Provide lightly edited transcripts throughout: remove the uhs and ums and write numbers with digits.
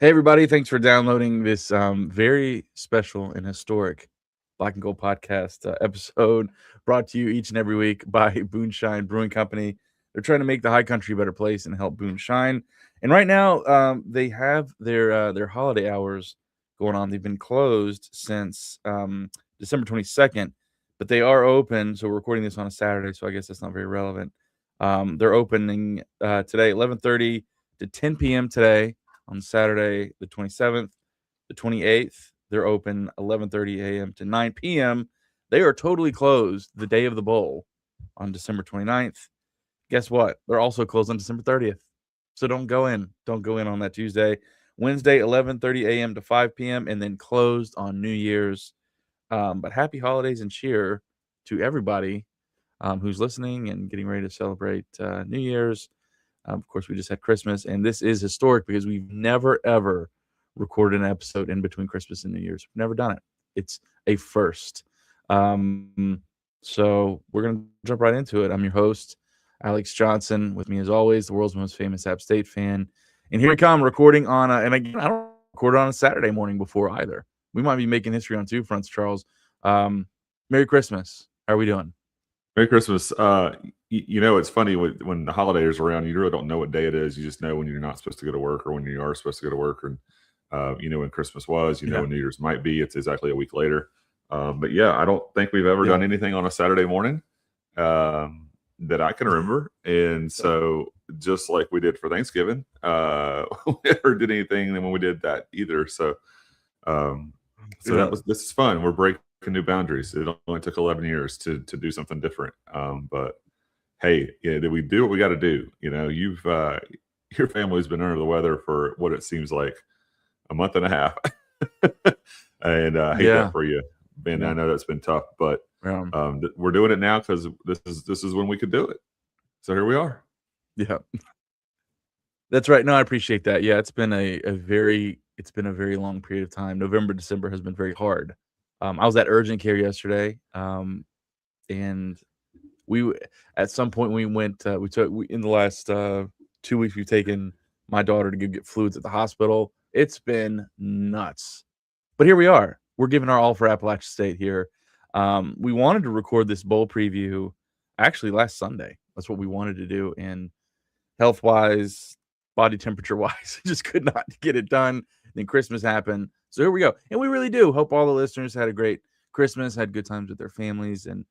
Hey, everybody. Thanks for downloading this very special and historic Black and Gold podcast episode brought to you each and every week by Boonshine Brewing Company. They're trying to make the high country a better place and help Boonshine. And right now, they have their holiday hours going on. They've been closed since December 22nd, but they are open. So we're recording this on a Saturday, so I guess that's not very relevant. They're opening today, 11:30 to 10 p.m. today on Saturday, the 27th, the 28th. They're open 11:30 a.m. to 9 p.m. They are totally closed the day of the bowl on December 29th. Guess what? They're also closed on December 30th. So don't go in. Don't go in on that Tuesday. Wednesday, 11:30 a.m. to 5 p.m. and then closed on New Year's. But happy holidays and cheer to everybody who's listening and getting ready to celebrate New Year's. Of course, we just had Christmas, and this is historic because we've never, ever recorded an episode in between Christmas and New Year's. We've never done it. It's a first. So we're going to jump right into it. I'm your host, Alex Johnson. With me, as always, the world's most famous App State fan. And here we come, recording on, and again, I don't record on a Saturday morning before either. We might be making history on two fronts, Charles. Merry Christmas. How are we doing? Merry Christmas. It's funny when the holidays are around, you really don't know what day it is. You just know when you're not supposed to go to work or when you are supposed to go to work. And, when Christmas was, when New Year's might be. It's exactly a week later. But yeah, I don't think we've ever done anything on a Saturday morning that I can remember. And so just like we did for Thanksgiving, we never did anything when we did that either. So this is fun. We're breaking new boundaries. It only took 11 years to do something different. But hey, did we do what we got to do? You've your family's been under the weather for what it seems like a month and a half, and I hate that for you, Ben. I know that's been tough, but we're doing it now because this is when we could do it. So here we are. Yeah, that's right. No, I appreciate that. Yeah, it's been a very long period of time. November, December has been very hard. I was at urgent care yesterday, and we at some point we went. In the last 2 weeks we've taken my daughter to go get fluids at the hospital. It's been nuts, but here we are. We're giving our all for Appalachia State here. We wanted to record this bowl preview actually last Sunday. That's what we wanted to do, and health wise, body temperature wise, just could not get it done. Then Christmas happened. So here we go. And we really do hope all the listeners had a great Christmas, had good times with their families. And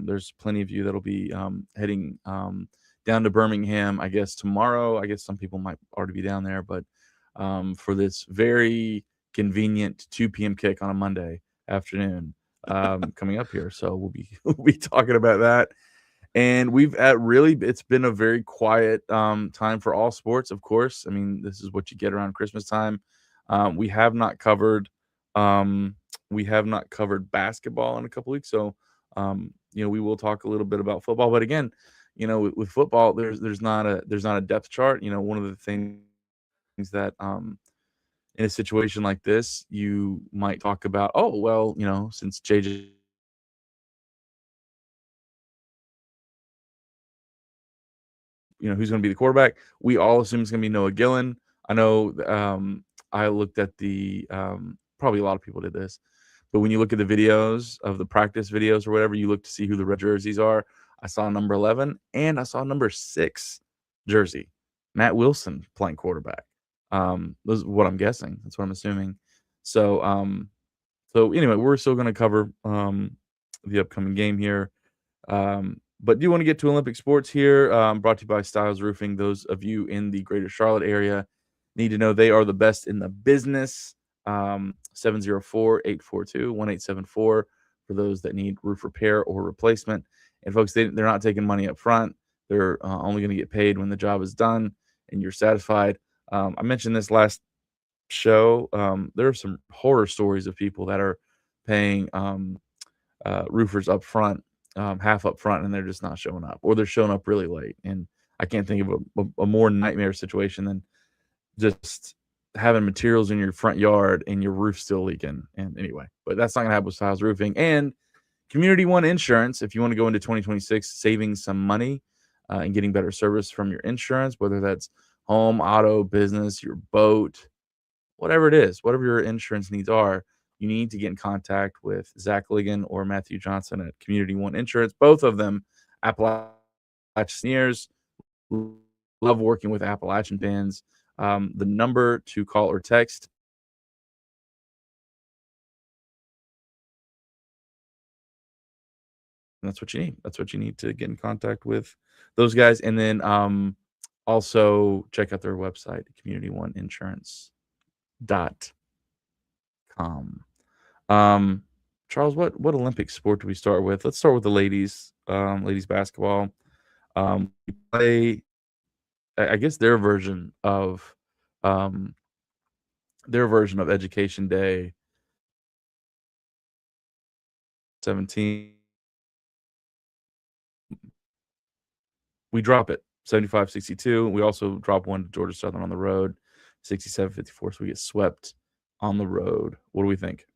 there's plenty of you that'll be heading down to Birmingham, I guess, tomorrow. I guess some people might already be down there. But for this very convenient 2 p.m. kick on a Monday afternoon coming up here. So we'll be talking about that. And we've it's been a very quiet time for all sports, of course. I mean, this is what you get around Christmas time. We have not covered basketball in a couple weeks, so we will talk a little bit about football. But again, with football, there's not a depth chart. One of the things that in a situation like this, you might talk about, oh well, since JJ who's going to be the quarterback. We all assume it's going to be Noah Gillen. I know I looked at the probably a lot of people did this, but when you look at the videos of the practice videos or whatever, you look to see who the red jerseys are. I saw number 11 and I saw number 6 jersey, Matt Wilson playing quarterback. This is what I'm guessing. That's what I'm assuming. So anyway, we're still going to cover the upcoming game here. But do you want to get to Olympic sports here? Brought to you by Styles Roofing. Those of you in the greater Charlotte area need to know they are the best in the business. 704-842-1874 for those that need roof repair or replacement. And folks, they're not taking money up front. They're only going to get paid when the job is done and you're satisfied. I mentioned this last show. There are some horror stories of people that are paying roofers up front, half up front, and they're just not showing up, or they're showing up really late. And I can't think of a more nightmare situation than just having materials in your front yard and your roof still leaking. And anyway, but that's not gonna happen with Styles Roofing and Community One Insurance. If you want to go into 2026 saving some money and getting better service from your insurance, whether that's home, auto, business, your boat, whatever it is, whatever your insurance needs are, you need to get in contact with Zach Ligon or Matthew Johnson at Community One Insurance. Both of them, Appalachian years, love working with Appalachian bands. The number to call or text. That's what you need. That's what you need to get in contact with those guys. And then also check out their website, communityoneInsurance.com. Charles, what Olympic sport do we start with? Let's start with the ladies. Ladies basketball. We play, I guess, their version of Education Day 17. We drop it 75-62. We also drop one to Georgia Southern on the road, 67-54. So we get swept on the road. What do we think?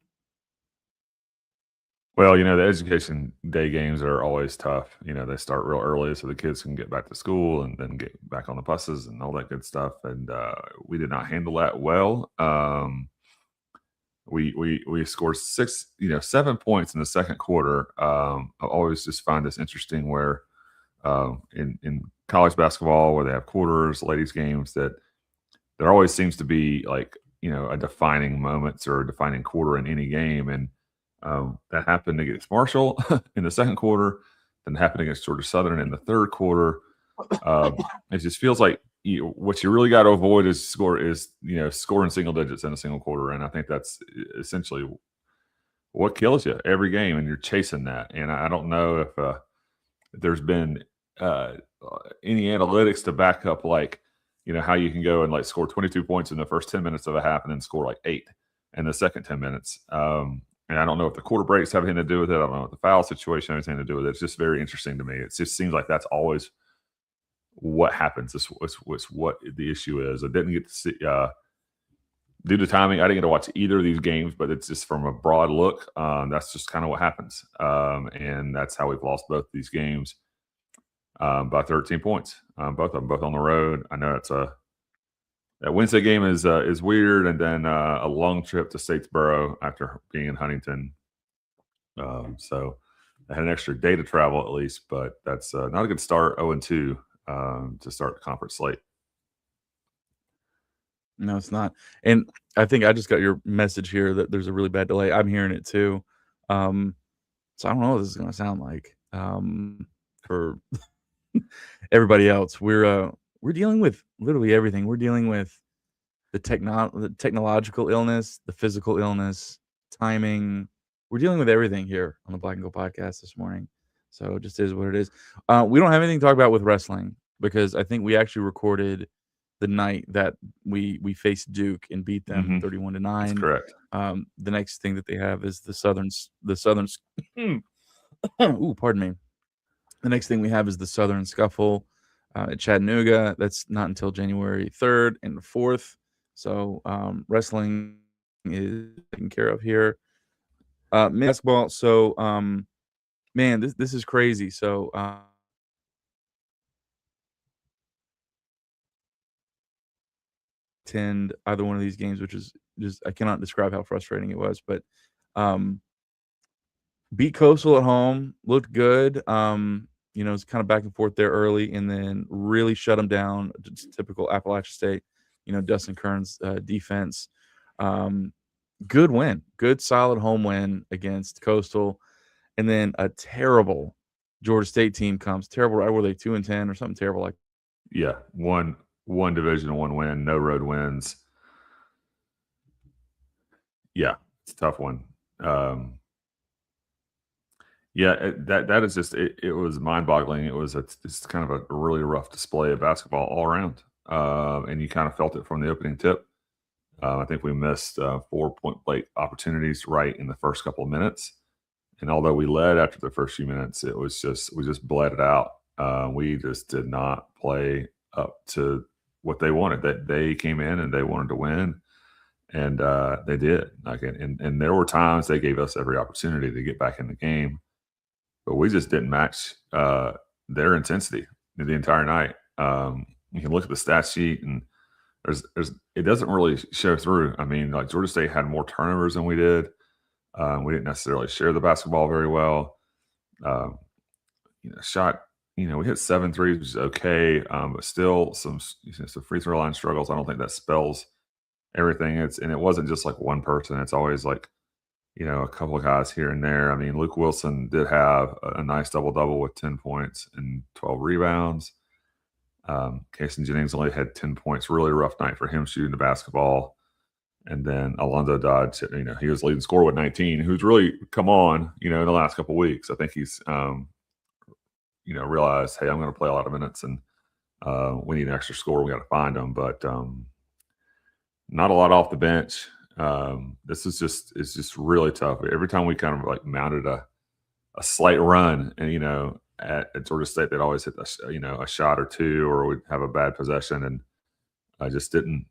Well, the Education Day games are always tough. They start real early so the kids can get back to school and then get back on the buses and all that good stuff. And we did not handle that well. We scored 7 points in the second quarter. I always just find this interesting where in college basketball, where they have quarters, ladies games, that there always seems to be like a defining moments or a defining quarter in any game, and that happened against Marshall in the second quarter, then happened against Georgia Southern in the third quarter. It just feels like what you really got to avoid is scoring single digits in a single quarter, and I think that's essentially what kills you every game, and you're chasing that. And I don't know if there's been any analytics to back up how you can go and like score 22 points in the first 10 minutes of a half and then score like 8 in the second 10 minutes. And I don't know if the quarter breaks have anything to do with it. I don't know if the foul situation has anything to do with it. It's just very interesting to me. It just seems like that's always what happens. It's what the issue is. I didn't get to see due to timing. I didn't get to watch either of these games, but it's just from a broad look. That's just kind of what happens, and that's how we've lost both these games by 13 points. Both of them, both on the road. I know that Wednesday game is weird, and then a long trip to Statesboro after being in Huntington. So I had an extra day to travel at least, but that's not a good start. 0-2 to start the conference slate. No, it's not. And I think I just got your message here that there's a really bad delay. I'm hearing it too. So I don't know what this is going to sound like for everybody else. We're dealing with literally everything. We're dealing with the technological illness, the physical illness, timing. We're dealing with everything here on the Black and Gold podcast this morning. So it just is what it is. We don't have anything to talk about with wrestling because I think we actually recorded the night that we faced Duke and beat them 31-9. That's correct. The next thing that they have is the Southern's. Ooh, pardon me. The next thing we have is the Southern Scuffle at Chattanooga. That's not until January 3rd and 4th. So wrestling is taken care of here. Basketball. So man, this is crazy. So attend either one of these games, which is just I cannot describe how frustrating it was. But beat Coastal at home, looked good. It's kind of back and forth there early, and then really shut them down. Just typical Appalachian State. Dustin Kern's defense. Good win, good solid home win against Coastal, and then a terrible Georgia State team comes. Terrible, right? Were they 2-10 or something terrible like? Yeah, one division, one win, no road wins. Yeah, it's a tough one. Yeah, that is just it was mind-boggling. It was it's kind of a really rough display of basketball all around, and you kind of felt it from the opening tip. I think we missed 4-point play opportunities right in the first couple of minutes, and although we led after the first few minutes, it was we just bled it out. We just did not play up to what they wanted. That they came in and they wanted to win, and they did. And there were times they gave us every opportunity to get back in the game, but we just didn't match their intensity the entire night. You can look at the stat sheet, and it doesn't really show through. I mean, like Georgia State had more turnovers than we did. We didn't necessarily share the basketball very well. Um, shot. We hit 7 threes, which is okay, but still some free throw line struggles. I don't think that spells everything. It wasn't just like one person. It's always like a couple of guys here and there. I mean, Luke Wilson did have a nice double-double with 10 points and 12 rebounds. Kason Jennings only had 10 points. Really rough night for him shooting the basketball. And then Alonzo Dodge, he was leading scorer with 19, who's really come on, in the last couple of weeks. I think he's, realized, hey, I'm going to play a lot of minutes and we need an extra score. We got to find them. But not a lot off the bench. This is it's just really tough. Every time we kind of like mounted a slight run, and at Georgia State, they'd always hit a shot or two, or we'd have a bad possession, and I just didn't,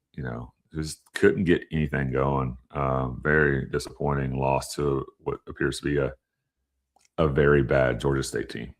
just couldn't get anything going. Very disappointing loss to what appears to be a very bad Georgia State team.